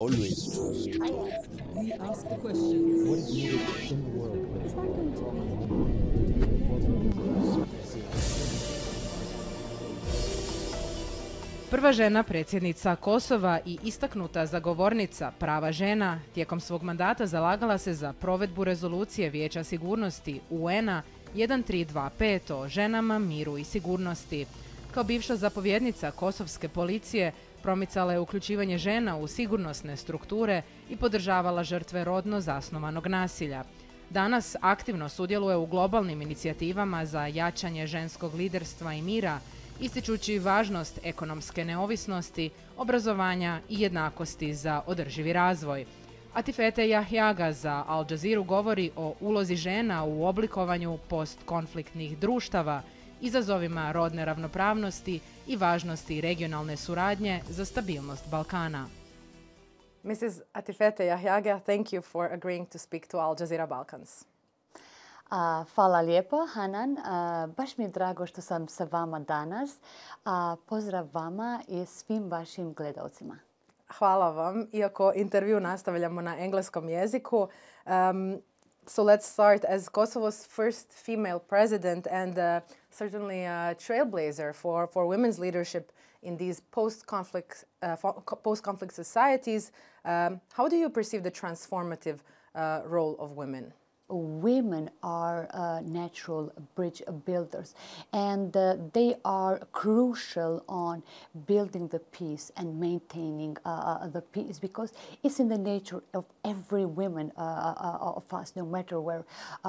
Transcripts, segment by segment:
Always trust. We ask the questions. What is needed in the world? Is that going to Prva žena predsjednica Kosova i istaknuta zagovornica prava žena tijekom svog mandata zalagala se za provedbu rezolucije Vijeća sigurnosti UN-a 1325 o ženama, miru i sigurnosti. Kao bivša zapovjednica kosovske policije promicala je uključivanje žena u sigurnosne strukture i podržavala žrtve rodno zasnovanog nasilja. Danas aktivno sudjeluje u globalnim inicijativama za jačanje ženskog liderstva i mira, ističući važnost ekonomske neovisnosti, obrazovanja i jednakosti za održivi razvoj. Atifete Jahjaga za Al Jazeeru govori o ulozi žena u oblikovanju postkonfliktnih društava, izazovima rodne ravnopravnosti i važnosti regionalne suradnje za stabilnost Balkana. Mrs. Atifete Jahjaga, thank you for agreeing to speak to Al Jazeera Balkans. Hvala lijepo, Hanan. Baš mi je drago što sam sa vama danas. Pozdrav vama i svim vašim gledalcima. Hvala vam. Iako intervju nastavljamo na engleskom jeziku, so let's start as Kosovo's first female president and certainly a trailblazer for women's leadership in these post-conflict societies. How do you perceive the transformative role of women? Women are natural bridge builders, and they are crucial on building the peace and maintaining the peace, because it's in the nature of every woman of us, no matter where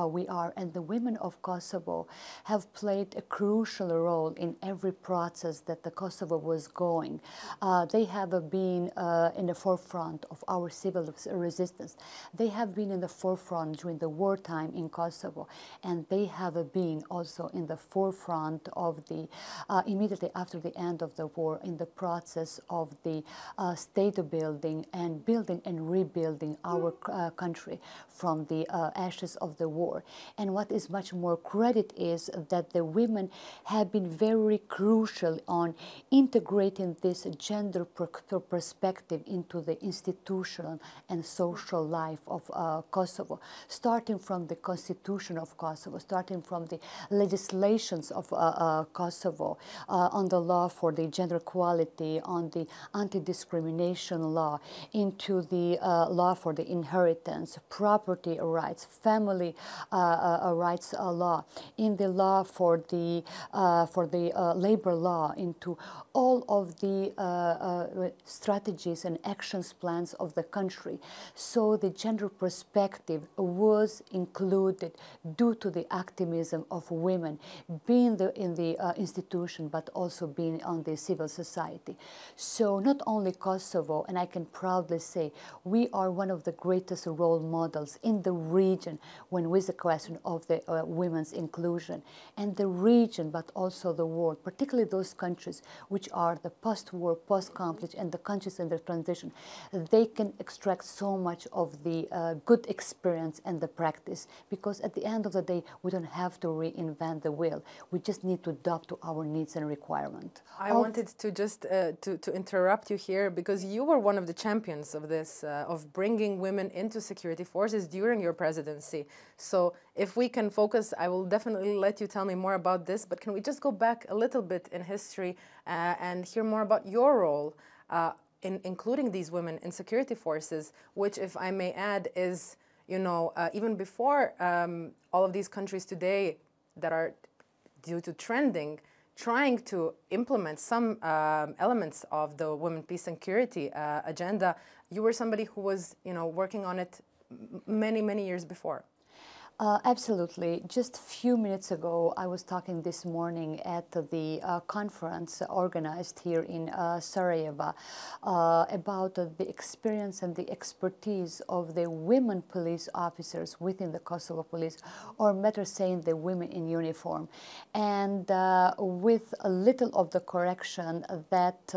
we are. And the women of Kosovo have played a crucial role in every process that the Kosovo was going. They have been in the forefront of our civil resistance. They have been in the forefront during the wartime in Kosovo, and they have been also in the forefront of the immediately after the end of the war in the process of the state building and rebuilding our country from the ashes of the war. And what is much more credit is that the women have been very crucial on integrating this gender perspective into the institutional and social life of Kosovo, starting from the Constitution of Kosovo, starting from the legislations of Kosovo, on the law for the gender equality, on the anti-discrimination law, into the law for the inheritance, property rights, family rights law, in the law for the labor law, into all of the strategies and actions plans of the country. So the gender perspective was included due to the activism of women, being in the institution, but also being on the civil society. So not only Kosovo, and I can proudly say, we are one of the greatest role models in the region when with the question of the women's inclusion. And the region, but also the world, particularly those countries which are the post-war, post-conflict, and the countries in the transition, they can extract so much of the good experience and the practice, because at the end of the day, we don't have to reinvent the wheel. We just need to adapt to our needs and requirements. I wanted to just to interrupt you here, because you were one of the champions of this, of bringing women into security forces during your presidency. So if we can focus, I will definitely let you tell me more about this, but can we just go back a little bit in history and hear more about your role in including these women in security forces, which, if I may add, is, you know, even before all of these countries today that are, due to trending, trying to implement some elements of the women, peace and security agenda, you were somebody who was, you know, working on it many, many years before. Absolutely. Just a few minutes ago, I was talking this morning at the conference organized here in Sarajevo about the experience and the expertise of the women police officers within the Kosovo police, or better saying, the women in uniform. And with a little of the correction that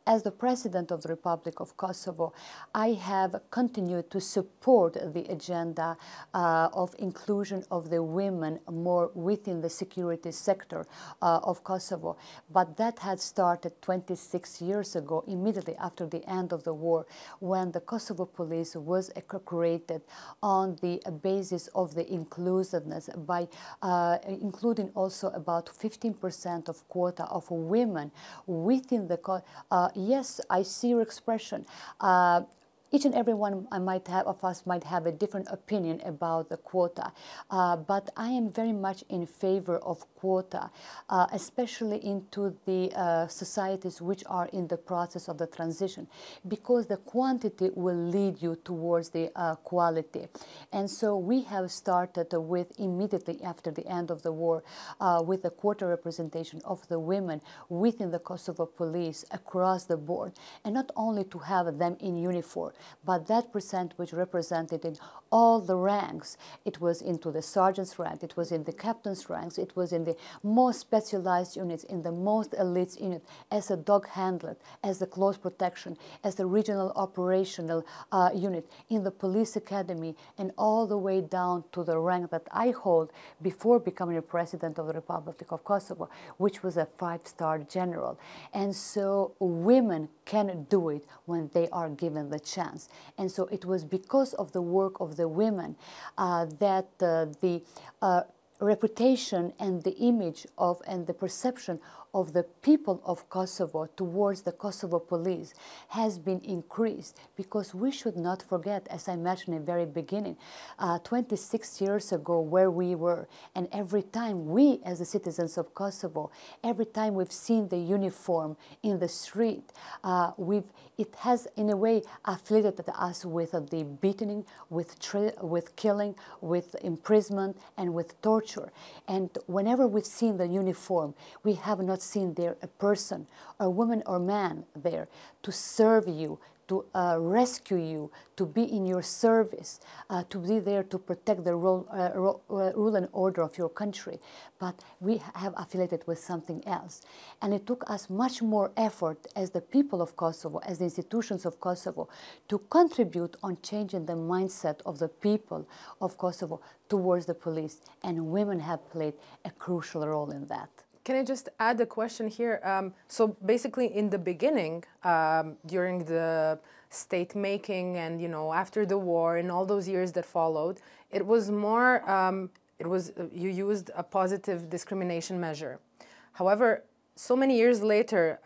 as the President of the Republic of Kosovo, I have continued to support the agenda of inclusion inclusion of the women more within the security sector of Kosovo. But that had started 26 years ago, immediately after the end of the war, when the Kosovo police was created on the basis of the inclusiveness by including also about 15% of quota of women within the... yes, I see your expression. Each and every one of us might have a different opinion about the quota, but I am very much in favor of quota, especially into the societies which are in the process of the transition, because the quantity will lead you towards the quality. And so we have started with, immediately after the end of the war, with a quota representation of the women within the Kosovo police across the board, and not only to have them in uniform, but that percent which represented in all the ranks. It was into the sergeant's rank, it was in the captain's ranks, it was in the most specialized units, in the most elite unit, as a dog handler, as the close protection, as the regional operational unit, in the police academy, and all the way down to the rank that I hold before becoming the President of the Republic of Kosovo, which was a 5-star general. And so women can do it when they are given the chance. And so it was because of the work of the women that the reputation and the image of and the perception of the people of Kosovo towards the Kosovo police has been increased, because we should not forget, as I mentioned in the very beginning, 26 years ago where we were, and every time we as the citizens of Kosovo, every time we've seen the uniform in the street, it has in a way affiliated us with the beating, with killing, with imprisonment, and with torture. And whenever we've seen the uniform, we have not seen there a person, a woman or man there to serve you, to rescue you, to be in your service, to be there to protect the rule and order of your country. But we have affiliated with something else. And it took us much more effort as the people of Kosovo, as the institutions of Kosovo, to contribute on changing the mindset of the people of Kosovo towards the police. And women have played a crucial role in that. Can I just add a question here? So basically in the beginning, during the state making and, you know, after the war and all those years that followed, it was more, you used a positive discrimination measure. However, so many years later,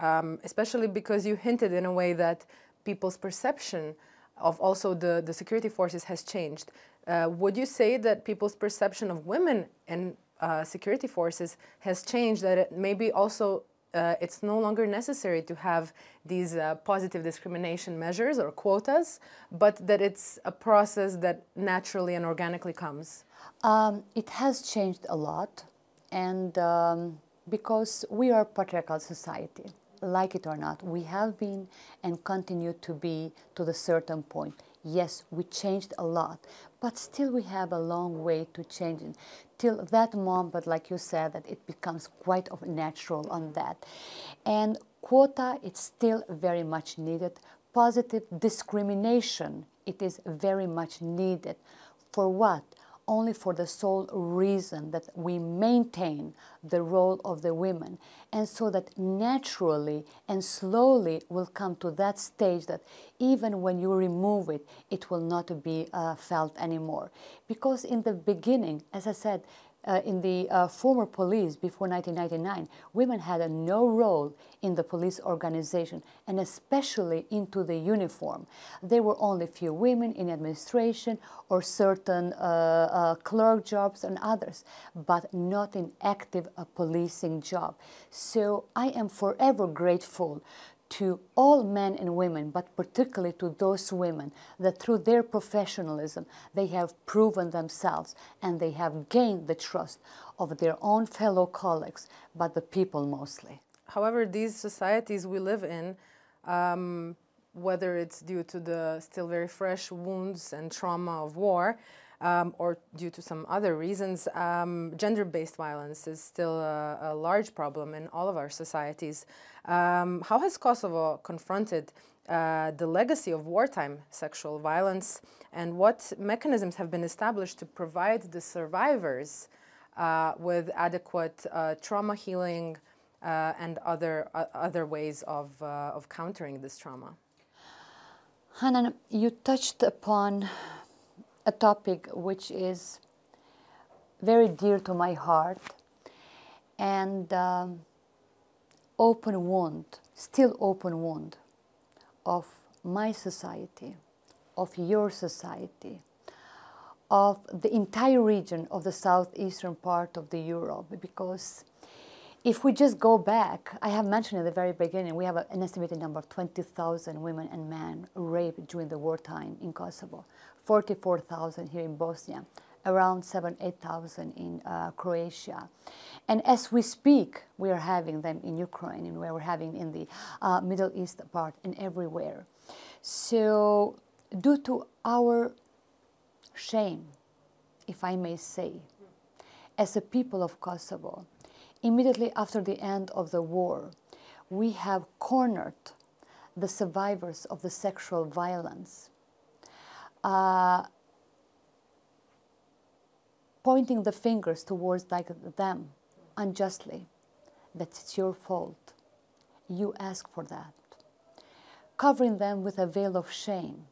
especially because you hinted in a way that people's perception of also the security forces has changed, would you say that people's perception of women and security forces has changed, that it maybe also it's no longer necessary to have these positive discrimination measures or quotas, but that it's a process that naturally and organically comes? It has changed a lot, and because we are a patriarchal society, like it or not, we have been and continue to be to the certain point. Yes, we changed a lot, but still we have a long way to change it. Till that moment, but like you said, that it becomes quite natural on that. And quota, it's still very much needed. Positive discrimination, it is very much needed. For what? Only for the sole reason that we maintain the role of the women, and so that naturally and slowly will come to that stage that even when you remove it, it will not be felt anymore. Because in the beginning, as I said, in the former police before 1999, women had no role in the police organization, and especially into the uniform. There were only few women in administration or certain clerk jobs and others, but not in active policing job. So I am forever grateful to all men and women, but particularly to those women that through their professionalism, they have proven themselves and they have gained the trust of their own fellow colleagues, but the people mostly. However, these societies we live in, whether it's due to the still very fresh wounds and trauma of war, or due to some other reasons, gender-based violence is still a large problem in all of our societies. How has Kosovo confronted the legacy of wartime sexual violence and what mechanisms have been established to provide the survivors with adequate trauma healing and other ways of countering this trauma. Hanan, you touched upon a topic which is very dear to my heart and open wound, still open wound of my society, of your society, of the entire region of the southeastern part of the Europe, because if we just go back, I have mentioned at the very beginning, we have an estimated number of 20,000 women and men raped during the wartime in Kosovo, 44,000 here in Bosnia, around 8,000 in Croatia. And as we speak, we are having them in Ukraine, and we're having in the Middle East part and everywhere. So due to our shame, if I may say, as a people of Kosovo, immediately after the end of the war, we have cornered the survivors of the sexual violence, pointing the fingers towards them unjustly, that it's your fault, you ask for that, covering them with a veil of shame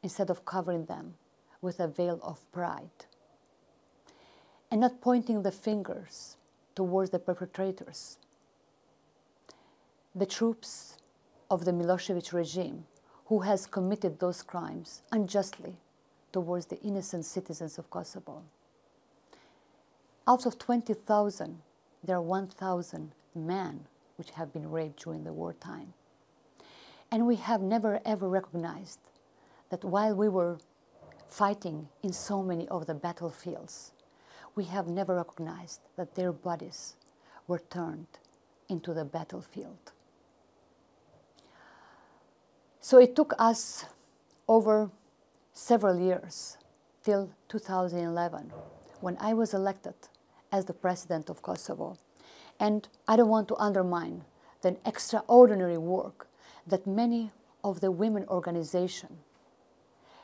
instead of covering them with a veil of pride, and not pointing the fingers towards the perpetrators, the troops of the Milosevic regime who has committed those crimes unjustly towards the innocent citizens of Kosovo. Out of 20,000, there are 1,000 men which have been raped during the wartime. And we have never ever recognized that while we were fighting in so many of the battlefields, we have never recognized that their bodies were turned into the battlefield. So it took us over several years, till 2011, when I was elected as the president of Kosovo. And I don't want to undermine the extraordinary work that many of the women organizations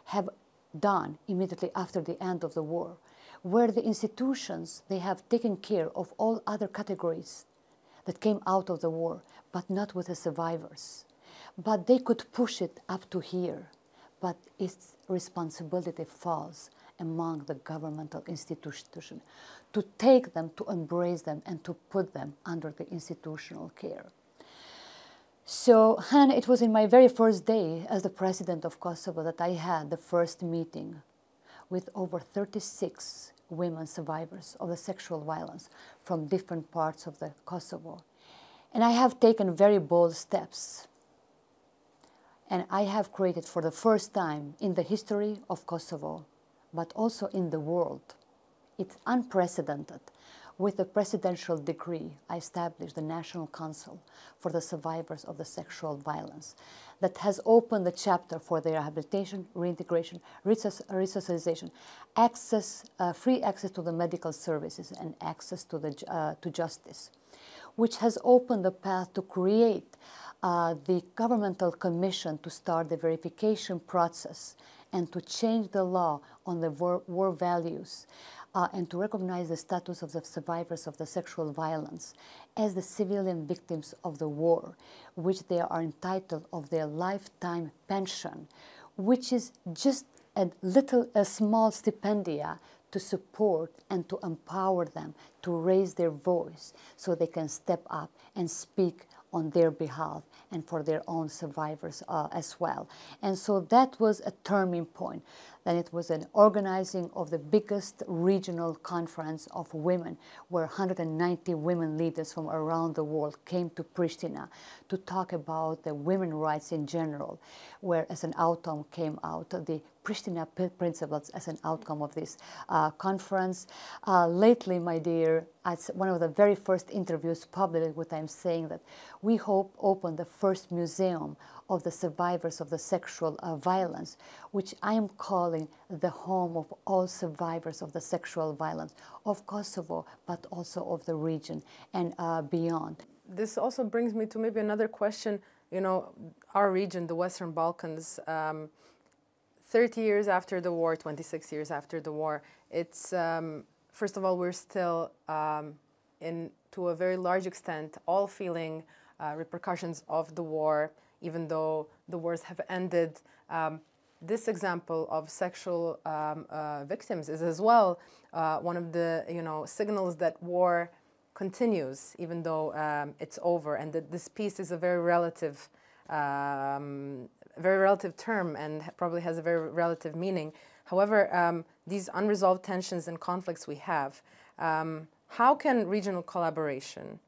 have done immediately after the end of the war, where the institutions, they have taken care of all other categories that came out of the war, but not with the survivors. But they could push it up to here, but its responsibility falls among the governmental institutions to take them, to embrace them, and to put them under the institutional care. So, Hannah, it was in my very first day as the president of Kosovo that I had the first meeting with over 36 women survivors of the sexual violence from different parts of the Kosovo. And I have taken very bold steps. And I have created for the first time in the history of Kosovo, but also in the world, it's unprecedented. With the presidential decree, I established the National Council for the Survivors of the Sexual Violence that has opened the chapter for their rehabilitation, reintegration, resocialization, access, free access to the medical services, and access to justice, which has opened the path to create the governmental commission to start the verification process and to change the law on the war values and to recognize the status of the survivors of the sexual violence as the civilian victims of the war, which they are entitled of their lifetime pension, which is just a small stipendia to support and to empower them to raise their voice so they can step up and speak on their behalf and for their own survivors as well. And so that was a turning point. Then it was an organizing of the biggest regional conference of women, where 190 women leaders from around the world came to Pristina to talk about the women's rights in general, where as an outcome came out the Pristina principles as an outcome of this conference. Lately, my dear, as one of the very first interviews publicly, what I'm saying that we hope open the first museum of the survivors of the sexual violence, which I am calling the home of all survivors of the sexual violence of Kosovo, but also of the region and beyond. This also brings me to maybe another question. you know, our region, the Western Balkans, 30 years after the war, 26 years after the war, it's, first of all, we're still, to a very large extent, all feeling repercussions of the war, even though the wars have ended. This example of sexual victims is as well one of the, you know, signals that war continues, even though it's over, and that this peace is a very relative term and probably has a very relative meaning. However, these unresolved tensions and conflicts we have, how can regional collaboration,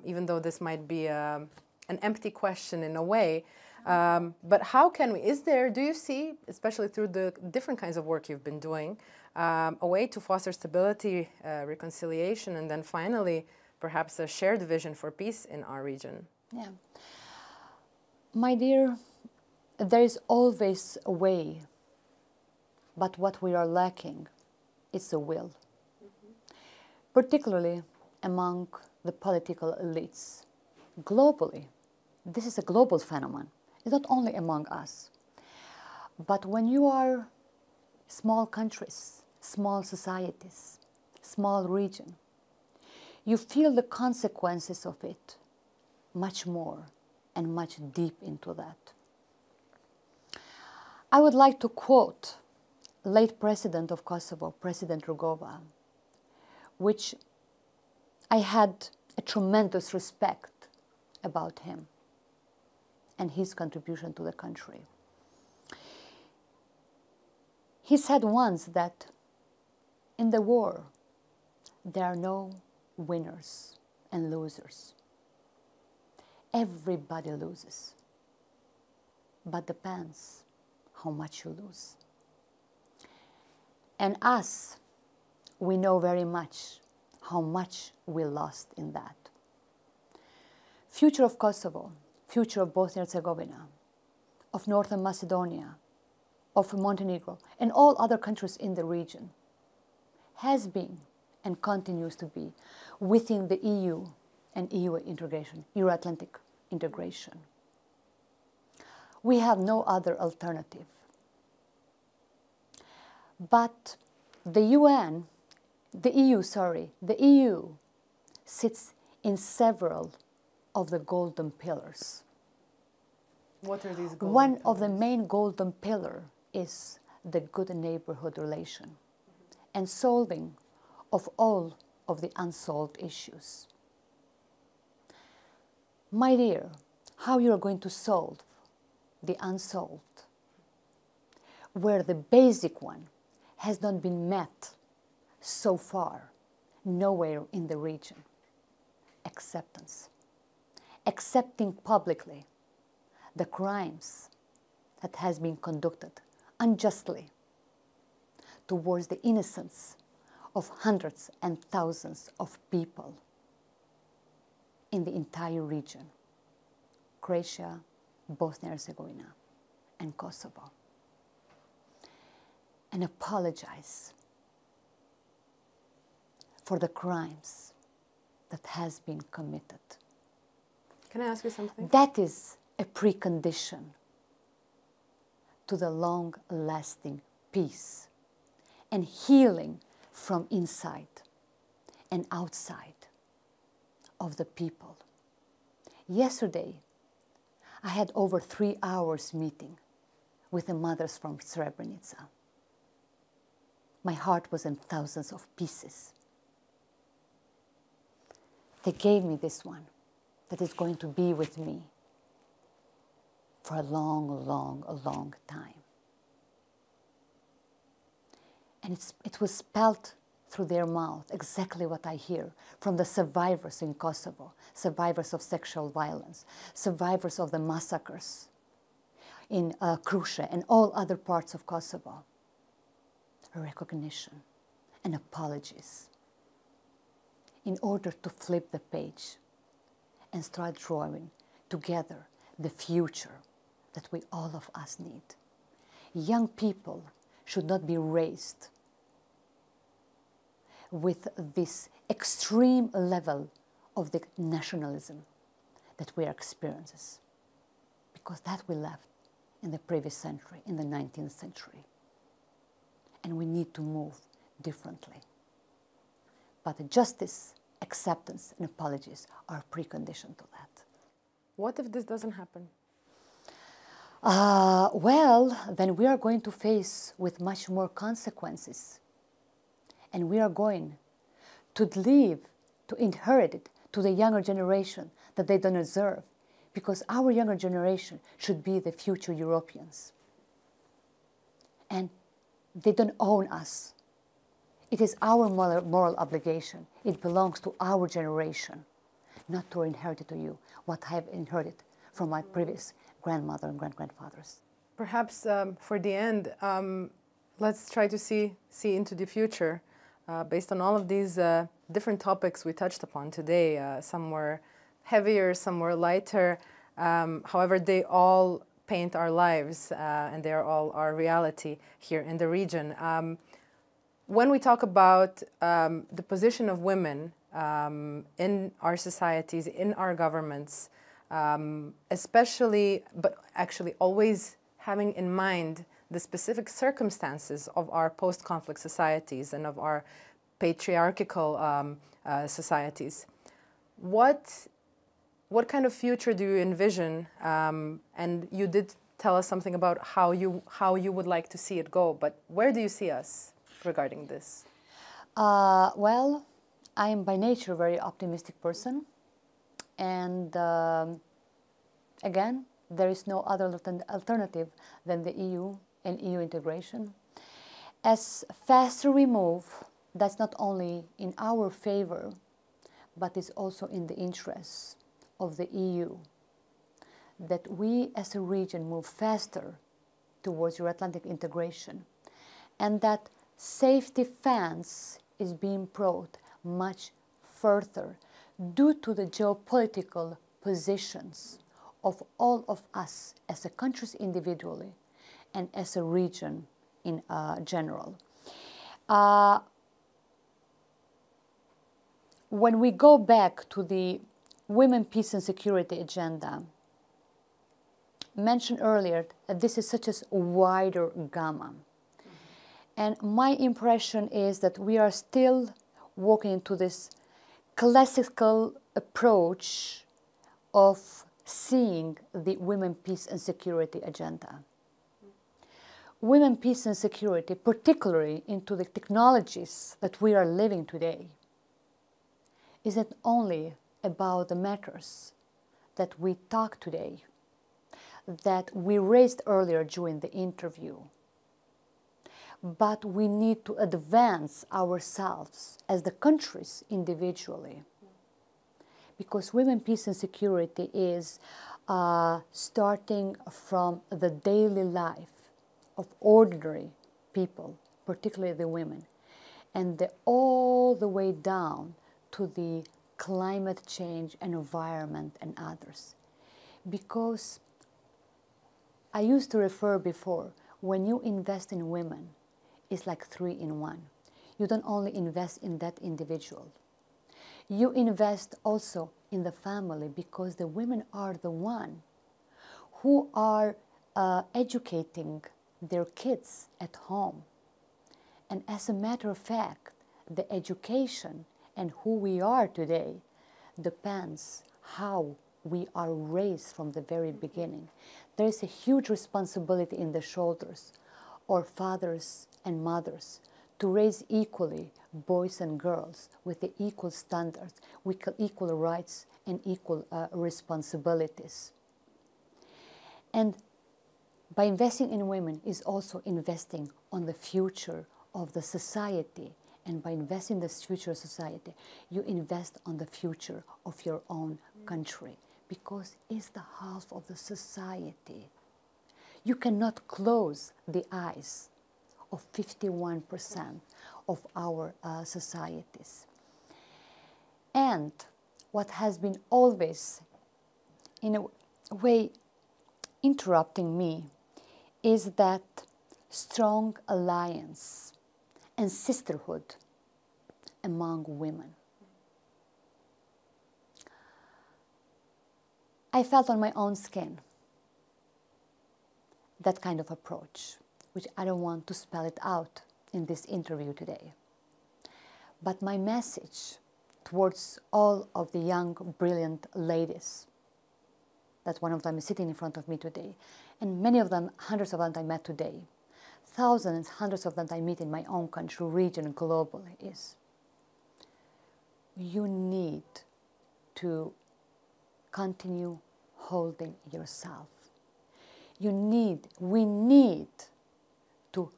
even though this might be an empty question in a way, but how can we, do you see, especially through the different kinds of work you've been doing, a way to foster stability, reconciliation, and then finally, perhaps a shared vision for peace in our region? Yeah. My dear, there is always a way, but what we are lacking is the will. Particularly among the political elites. Globally, this is a global phenomenon. It's not only among us. But when you are small countries, small societies, small region, you feel the consequences of it much more and much deep into that. I would like to quote late President of Kosovo, President Rugova, which I had a tremendous respect about him and his contribution to the country. He said once that in the war, there are no winners and losers. Everybody loses, but depends how much you lose. And us, we know very much how much we lost in that. Future of Kosovo, future of Bosnia and Herzegovina, of Northern Macedonia, of Montenegro, and all other countries in the region has been and continues to be within the EU and EU integration, Euro-Atlantic integration. We have no other alternative. But the EU sits in several of the golden pillars. What are these golden One pillars? of the main golden pillars is the good neighborhood relation and solving of all of the unsolved issues. My dear, how you are going to solve the unsolved, where the basic one has not been met so far, nowhere in the region? Acceptance. Accepting publicly the crimes that has been conducted unjustly towards the innocence of hundreds and thousands of people in the entire region, Croatia, Bosnia and Herzegovina, and Kosovo. And apologize for the crimes that has been committed. Can I ask you something? That is a precondition to the long-lasting peace and healing from inside and outside of the people. Yesterday, I had over 3 hours meeting with the mothers from Srebrenica. My heart was in thousands of pieces. They gave me this one that is going to be with me for a long, long, long time. And it was spelled through their mouth exactly what I hear from the survivors in Kosovo, survivors of sexual violence, survivors of the massacres in Kruše and all other parts of Kosovo. A recognition and apologies in order to flip the page and start drawing together the future that we all of us need. Young people should not be raised with this extreme level of the nationalism that we are experiencing. because that we left in the previous century, in the 19th century. And we need to move differently. But justice, acceptance, and apologies are a precondition to that. What if this doesn't happen? Well, then we are going to face with much more consequences. And we are going to leave, to inherit it to the younger generation that they don't deserve. Because our younger generation should be the future Europeans. And they don't own us. It is our moral obligation. It belongs to our generation, not to inherit it to you, what I have inherited from my previous grandmother and grandfathers. Perhaps for the end, let's try to see into the future based on all of these different topics we touched upon today. Some were heavier, some were lighter. However, they all paint our lives and they are all our reality here in the region. When we talk about the position of women in our societies, in our governments, especially, but actually always having in mind the specific circumstances of our post-conflict societies and of our patriarchal societies, what kind of future do you envision? And you did tell us something about how you would like to see it go, but where do you see us regarding this? Well, I am by nature a very optimistic person. And again, there is no other alternative than the EU and EU integration. As faster we move, that's not only in our favor, but it's also in the interests of the EU, that we as a region move faster towards Euro-Atlantic integration, and that safety fence is being brought much further due to the geopolitical positions of all of us as a countries individually and as a region in general. When we go back to the Women, Peace and Security agenda, mentioned earlier that this is such a wider gamma. And my impression is that we are still walking into this classical approach of seeing the Women, Peace and Security agenda. Women, Peace and Security, particularly into the technologies that we are living today, isn't only about the matters that we talk today, that we raised earlier during the interview, but we need to advance ourselves as the countries individually. Because Women, Peace and Security is starting from the daily life of ordinary people, particularly the women, and all the way down to the climate change and environment and others. Because I used to refer before, when you invest in women, it's like 3 in 1. You don't only invest in that individual. You invest also in the family, because the women are the one who are educating their kids at home. And as a matter of fact, the education and who we are today depends how we are raised from the very beginning. There is a huge responsibility in the shoulders of fathers and mothers to raise equally boys and girls with the equal standards, with equal rights and equal responsibilities. And by investing in women is also investing on the future of the society. And by investing in this future society, you invest on the future of your own country, because it's the half of the society. You cannot close the eyes of 51% of our societies. And what has been always, in a way, interrupting me is that strong alliance and sisterhood among women. I felt on my own skin that kind of approach, which I don't want to spell it out in this interview today. But my message towards all of the young, brilliant ladies, that one of them is sitting in front of me today, and many of them, hundreds of them I met today, thousands, hundreds of them I meet in my own country, region, globally, is you need to continue holding yourself. We need to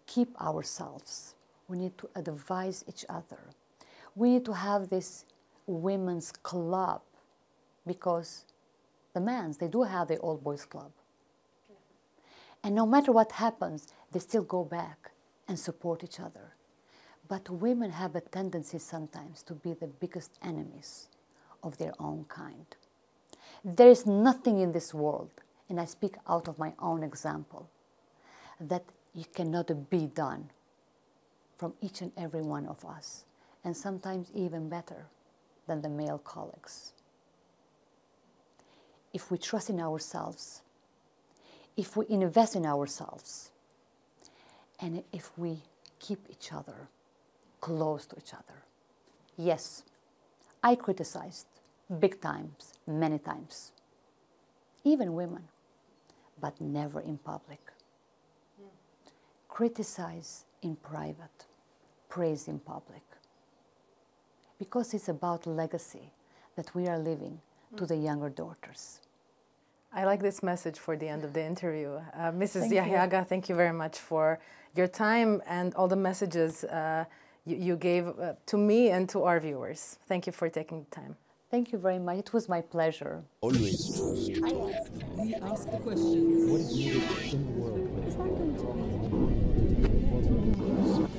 keep ourselves. We need to advise each other. We need to have this women's club, because the men's, they do have the old boys club. And no matter what happens, they still go back and support each other. But women have a tendency sometimes to be the biggest enemies of their own kind. There is nothing in this world, and I speak out of my own example, that it cannot be done from each and every one of us, and sometimes even better than the male colleagues. If we trust in ourselves, if we invest in ourselves, and if we keep each other close to each other. Yes, I criticized big times, many times, even women, but never in public. Criticize in private, praise in public, because it's about legacy that we are leaving to the younger daughters. I like this message for the end of the interview. Mrs. Thank you. Jahjaga, thank you very much for your time and all the messages you gave to me and to our viewers. Thank you for taking the time. Thank you very much. It was my pleasure. Always trust the truth. We ask the questions. What is needed in the world? Is that going to be?